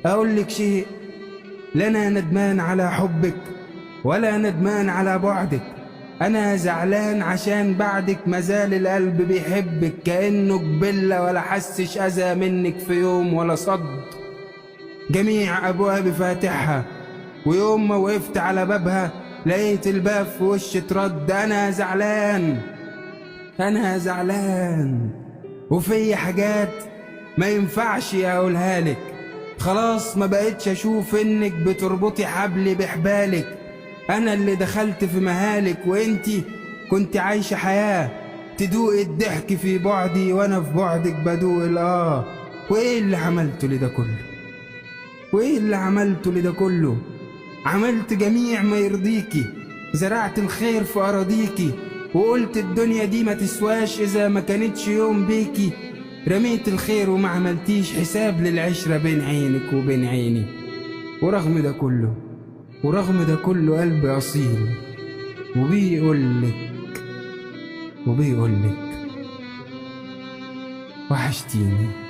اقول لك شيء، لا انا ندمان على حبك ولا ندمان على بعدك. انا زعلان عشان بعدك مازال القلب بيحبك كأنه قبلة، ولا حسش اذى منك في يوم ولا صد. جميع ابوابي فاتحها، ويوم ما وقفت على بابها لقيت الباب في وشي اترد. انا زعلان، انا زعلان، وفي حاجات ما ينفعش اقولها لك. خلاص ما بقتش اشوف انك بتربطي حبلي بحبالك. انا اللي دخلت في مهالك، وانتي كنت عايشة حياة تدوقي الضحك في بعدي، وانا في بعدك بدوق وايه اللي عملته لده كله؟ وايه اللي عملته لده كله؟ عملت جميع ما يرضيكي، زرعت الخير في اراضيكي، وقلت الدنيا دي ما تسواش اذا ما كانتش يوم بيكي. رميت الخير وما عملتيش حساب للعشرة بين عينك وبين عيني. ورغم ده كله قلبي اصيل، وبيقولك وحشتيني.